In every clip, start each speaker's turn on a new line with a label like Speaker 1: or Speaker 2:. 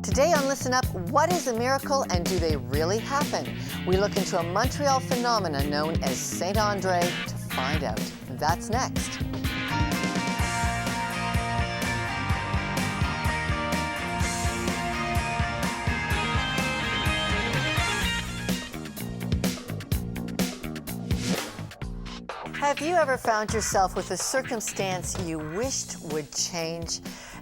Speaker 1: Today on Listen Up, what is a miracle and do they really happen? We look into a Montreal phenomenon known as Saint Andre to find out. That's next. Have you ever found yourself with a circumstance you wished would change?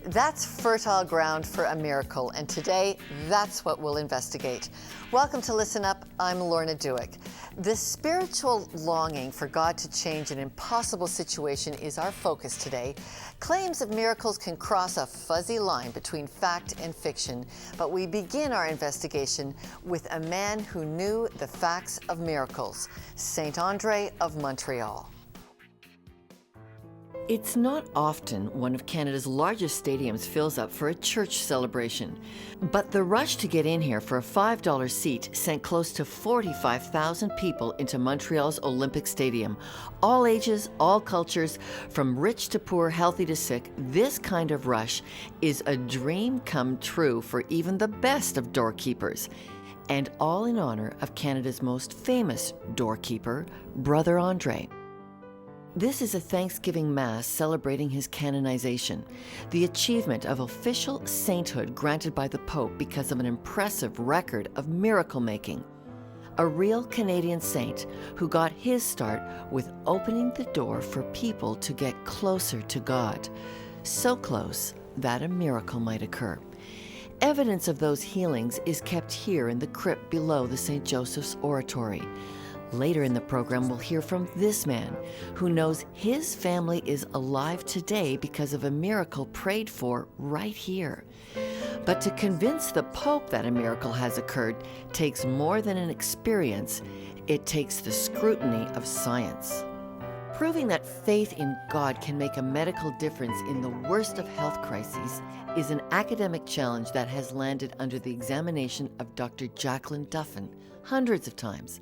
Speaker 1: That's fertile ground for a miracle, and today, that's what we'll investigate. Welcome to Listen Up. I'm Lorna Duick. The spiritual longing for God to change an impossible situation is our focus today. Claims of miracles can cross a fuzzy line between fact and fiction, but we begin our investigation with a man who knew the facts of miracles, Saint Andre of Montreal. It's not often one of Canada's largest stadiums fills up for a church celebration, but the rush to get in here for a $5 seat sent close to 45,000 people into Montreal's Olympic Stadium. All ages, all cultures, from rich to poor, healthy to sick, this kind of rush is a dream come true for even the best of doorkeepers. And all in honor of Canada's most famous doorkeeper, Brother Andre. This is a Thanksgiving Mass celebrating his canonization, the achievement of official sainthood granted by the Pope because of an impressive record of miracle making. A real Canadian saint who got his start with opening the door for people to get closer to God, so close that a miracle might occur. Evidence of those healings is kept here in the crypt below the St. Joseph's Oratory. Later in the program, we'll hear from this man who knows his family is alive today because of a miracle prayed for right here. But to convince the Pope that a miracle has occurred takes more than an experience. It takes the scrutiny of science. Proving that faith in God can make a medical difference in the worst of health crises is an academic challenge that has landed under the examination of Dr. Jacalyn Duffin hundreds of times.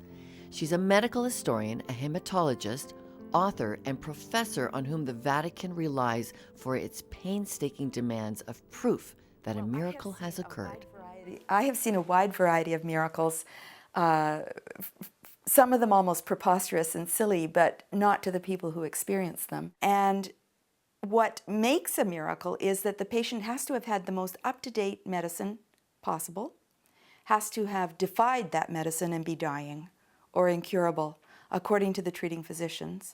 Speaker 1: She's a medical historian, a hematologist, author, and professor on whom the Vatican relies for its painstaking demands of proof that a miracle has occurred.
Speaker 2: I have seen a wide variety of miracles, some of them almost preposterous and silly, but not to the people who experience them. And what makes a miracle is that the patient has to have had the most up-to-date medicine possible, has to have defied that medicine and be dying, or incurable, according to the treating physicians,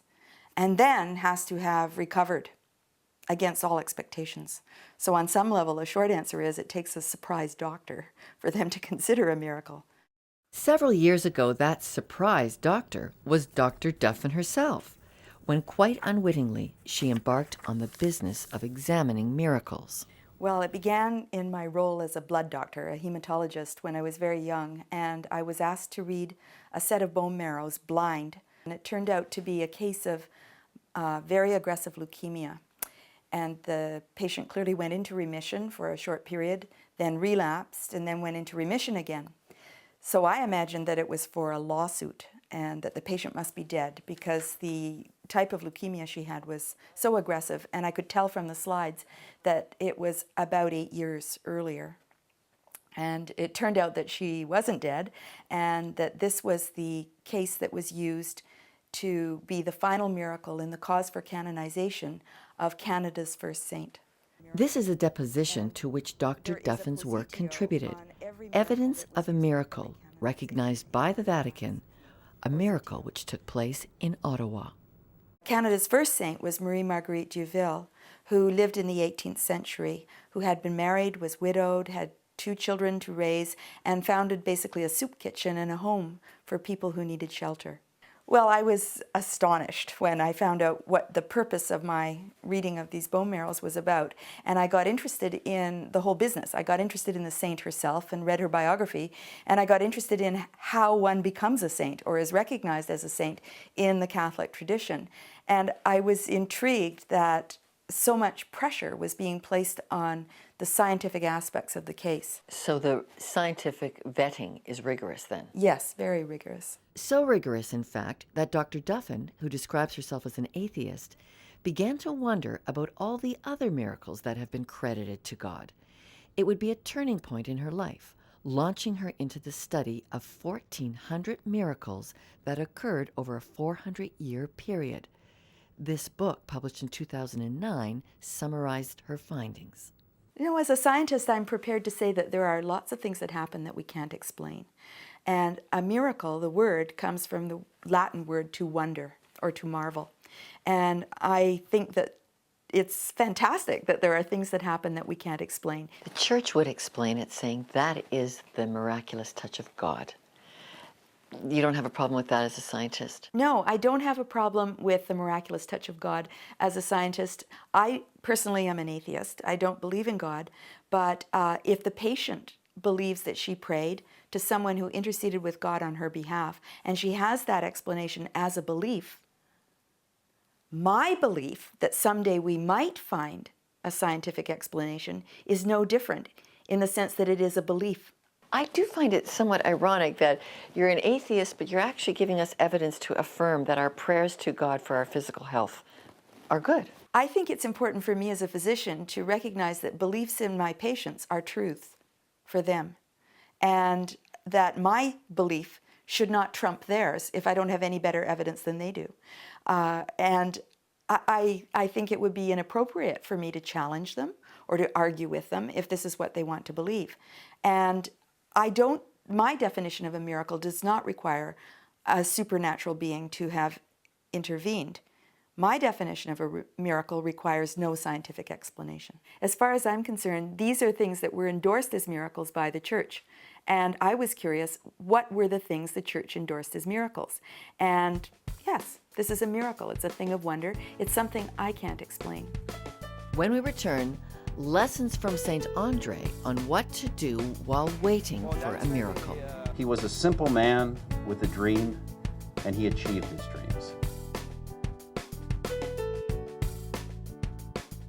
Speaker 2: and then has to have recovered against all expectations. So on some level, a short answer is it takes a surprise doctor for them to consider a miracle.
Speaker 1: Several years ago, that surprise doctor was Dr. Duffin herself, when quite unwittingly, she embarked on the business of examining miracles.
Speaker 2: Well, it began in my role as a blood doctor, a hematologist, when I was very young, and I was asked to read a set of bone marrows blind. And it turned out to be a case of very aggressive leukemia. And the patient clearly went into remission for a short period, then relapsed, and then went into remission again. So I imagined that it was for a lawsuit and that the patient must be dead because the type of leukemia she had was so aggressive, and I could tell from the slides that it was about 8 years earlier. And it turned out that she wasn't dead, and that this was the case that was used to be the final miracle in the cause for canonization of Canada's first saint.
Speaker 1: This is a deposition to which Dr. Duffin's work contributed. Evidence of a miracle recognized by the Vatican, a miracle which took place in Ottawa.
Speaker 2: Canada's first saint was Marie Marguerite Duville, who lived in the 18th century, who had been married, was widowed, had 2 children to raise, and founded basically a soup kitchen and a home for people who needed shelter. Well, I was astonished when I found out what the purpose of my reading of these bone marrows was about, and I got interested in the whole business. I got interested in the saint herself and read her biography, and I got interested in how one becomes a saint or is recognized as a saint in the Catholic tradition. And I was intrigued that so much pressure was being placed on the scientific aspects of the case.
Speaker 1: So the scientific vetting is rigorous then?
Speaker 2: Yes, very rigorous.
Speaker 1: So rigorous, in fact, that Dr. Duffin, who describes herself as an atheist, began to wonder about all the other miracles that have been credited to God. It would be a turning point in her life, launching her into the study of 1,400 miracles that occurred over a 400-year period. This book, published in 2009, summarized her findings.
Speaker 2: You know, as a scientist, I'm prepared to say that there are lots of things that happen that we can't explain. And a miracle, the word, comes from the Latin word to wonder or to marvel. And I think that it's fantastic that there are things that happen that we can't explain.
Speaker 1: The church would explain it, saying that is the miraculous touch of God. You don't have a problem with that as a scientist?
Speaker 2: No, I don't have a problem with the miraculous touch of God as a scientist. I personally am an atheist. I don't believe in God. But if the patient believes that she prayed to someone who interceded with God on her behalf, and she has that explanation as a belief, my belief that someday we might find a scientific explanation is no different in the sense that it is a belief.
Speaker 1: I do find it somewhat ironic that you're an atheist, but you're actually giving us evidence to affirm that our prayers to God for our physical health are good.
Speaker 2: I think it's important for me as a physician to recognize that beliefs in my patients are truth for them, and that my belief should not trump theirs if I don't have any better evidence than they do. And I think it would be inappropriate for me to challenge them or to argue with them if this is what they want to believe. And my definition of a miracle does not require a supernatural being to have intervened. My definition of a miracle requires no scientific explanation. As far as I'm concerned, these are things that were endorsed as miracles by the church. And I was curious, what were the things the church endorsed as miracles? And yes, this is a miracle. It's a thing of wonder. It's something I can't explain.
Speaker 1: When we return, lessons from St. Andre on what to do while waiting for a miracle.
Speaker 3: He was a simple man with a dream, and he achieved his dreams.